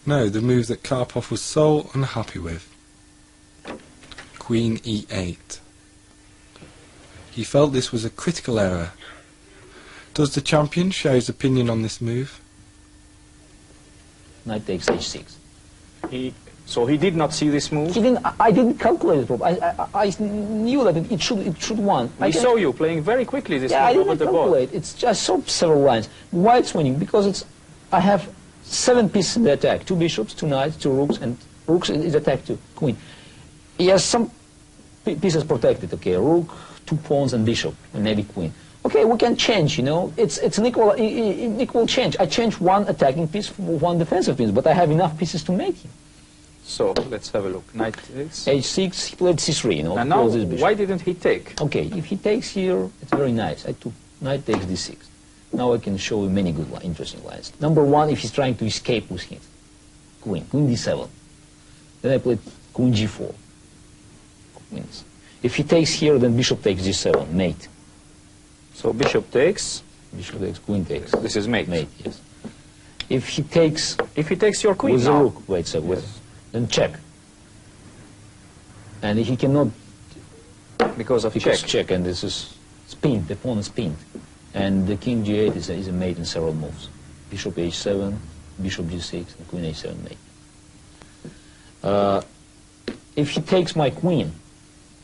No, the move that Karpov was so unhappy with. Queen e8. He felt this was a critical error. Does the champion share his opinion on this move? Knight takes h6. So he did not see this move? He didn't, I didn't calculate it properly. I knew that it should win. I saw you playing very quickly this yeah, move over the board. I didn't calculate. It's just I saw several lines. Why it's winning? Because I have 7 pieces in the attack. 2 bishops, 2 knights, 2 rooks, and rooks is attacked to queen. He has some pieces protected, okay, rook, 2 pawns and bishop, and maybe queen. Okay, we can change, you know, it's an equal change. I change 1 attacking piece for 1 defensive piece, but I have enough pieces to make him. So, let's have a look. Knight takes. h6, he played c3, you know. And now, why didn't he take? Okay, if he takes here, it's very nice. I took knight takes d6. Now I can show you many good, interesting lines. Number 1, if he's trying to escape with him. Queen d7. Then I played queen g4. Queens. If he takes here, then bishop takes g7, mate. So bishop takes, queen takes. This is mate. Mate, yes. If he takes your queen with now. the rook, wait, so yes. Then check. And he cannot because of check, and this is pinned. The pawn is pinned, and the king g8 is a mate in several moves. Bishop h7, bishop g6, and queen h7 mate. If he takes my queen,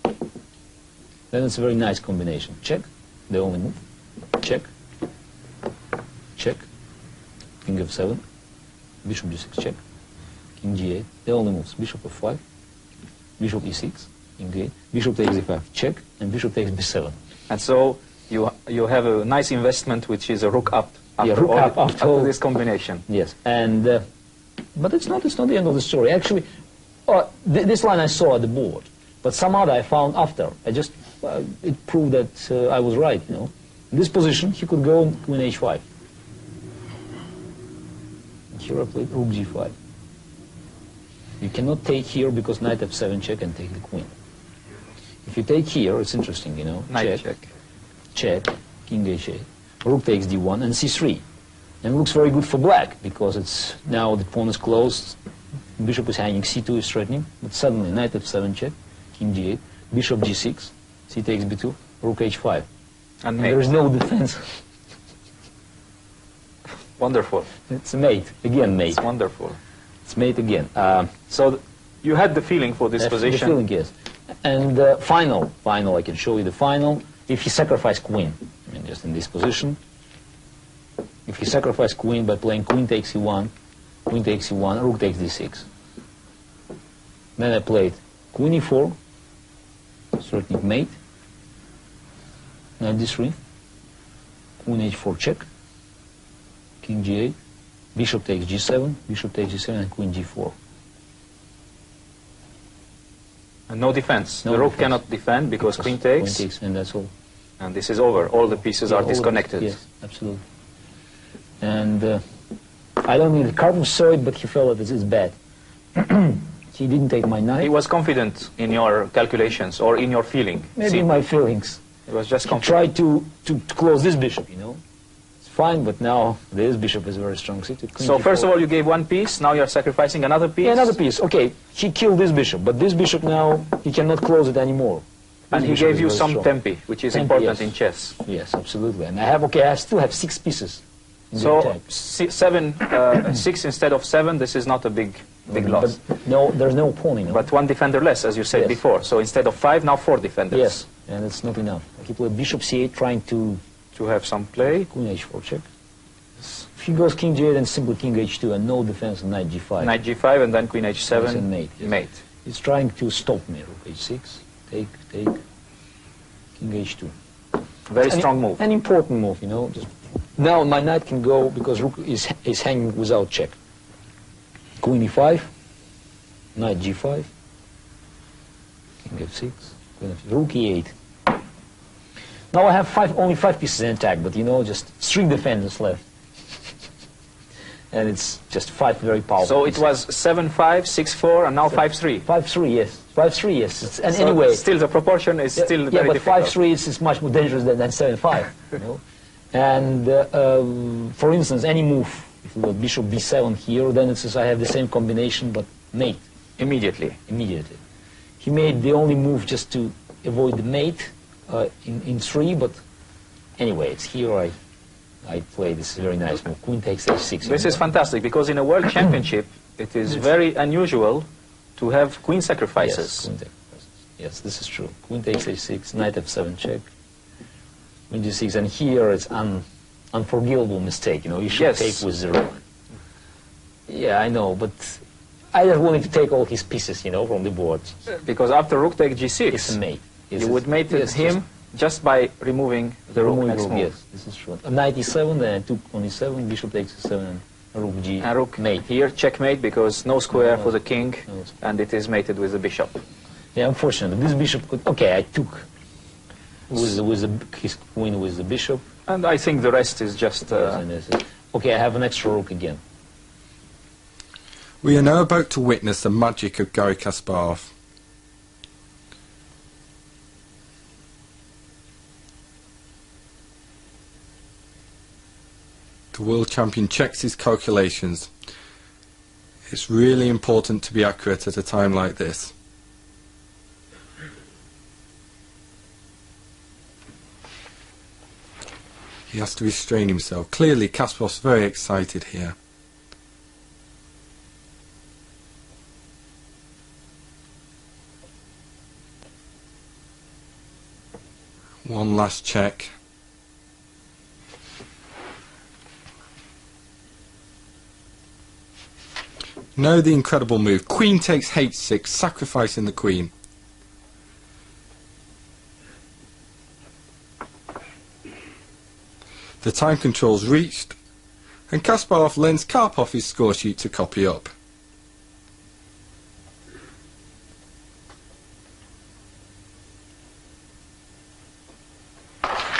then it's a very nice combination. Check, the only move. Check, check, king f7, bishop g6, check, king g8, the only moves. Bishop f5, bishop e6, king g8, bishop takes e5, check, and bishop takes b7. And so you have a nice investment, which is a rook up after, after this combination. Yes, and but it's not the end of the story. Actually, this line I saw at the board, but some other I found after. It proved that I was right, you know. In this position, he could go queen h5. Here I played rook g5. You cannot take here because knight f7 check and take the queen. If you take here, it's interesting, you know. Knight check. Check, king h8. Rook takes d1 and c3. And it looks very good for black because it's now the pawn is closed. Bishop is hanging, c2 is threatening. But suddenly knight f7 check, king g8, bishop g6, c takes b2, rook h5. And there is no defense. Wonderful. It's mate, again mate. It's wonderful. It's mate again. So you had the feeling for this position? The feeling, yes. And final, I can show you the final. If he sacrificed queen, I mean just in this position, if he sacrificed queen by playing queen takes e1, rook takes d6. Then I played queen e4, threatening mate, knight d3, queen h4 check, king g8, bishop takes g7, and queen g4. And no defense. The rook cannot defend because queen takes. Queen takes, and that's all. And this is over. All the pieces are disconnected. Yes, absolutely. And I don't think Karpov saw it, but he felt that it's bad. He didn't take my knight. He was confident in your calculations or in your feeling. Maybe in my feelings. He was just confident. He tried to close this bishop, you know. It's fine, but now this bishop is very strong. So first of all, you gave 1 piece. Now you're sacrificing another piece. Yeah, another piece. Okay, he killed this bishop, but this bishop now he cannot close it anymore. And he gave you some tempi, which is important in chess. Yes, absolutely. And I still have 6 pieces. So 6 instead of 7. This is not a big loss. But no, there's no pawn, you know. But 1 defender less, as you said before. So instead of 5, now 4 defenders. Yes, and it's not enough. He played bishop c8, trying to have some play. Queen h4 check. If he goes king g8, then simply king h2 and no defense, and knight g5. Knight g5 and then queen h7. And mate. Yes. Mate. He's trying to stop me. Rook h6, take, king h2. Very strong move. An important move, you know. Now my knight can go because rook is hanging without check. Queen e5, knight g5, king f6, queen f6, rook e8. Now I have only 5 pieces in attack, but you know, just 3 defenders left. And it's just 5 very powerful. So it was 7-5, 6-4, and now 5-3. 5-3, yes. 5-3, yes. And so anyway, still the proportion is still very difficult. Yeah, but 5-3 is much more dangerous than 7-5. You know? And for instance, any move If we got bishop b7 here, then it says I have the same combination, but mate. Immediately. Immediately. He made the only move just to avoid the mate in 3, but anyway, it's here I play this very nice move. Queen takes h6. This is fantastic, because in a world championship, it is very unusual to have queen sacrifices. Yes, queen sacrifices. Yes, this is true. Queen takes h6, knight f7 check, queen g6, and here it's unforgivable mistake. You know, you should take with the rook. Yeah, I know, but I just wanted to take all his pieces, you know, from the board. Because after rook takes g6, it's a mate. You would mate him just by removing the rook next move. Yes, this is true. Knight e7, then I took on e7, bishop takes e7, and rook g. And rook mate. Here, checkmate, because no square for the king, and it is mated with the bishop. Yeah, unfortunately, this bishop could... Okay, I took his queen with the bishop. And I think the rest is just... Okay, I have an extra rook again. We are now about to witness the magic of Garry Kasparov. The world champion checks his calculations. It's really important to be accurate at a time like this. He has to restrain himself. Clearly, Kasparov's very excited here. One last check. Now the incredible move. Queen takes h6, sacrificing the queen. The time control's reached, and Kasparov lends Karpov his score sheet to copy up.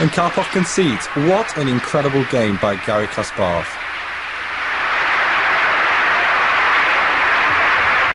And Karpov concedes. What an incredible game by Garry Kasparov.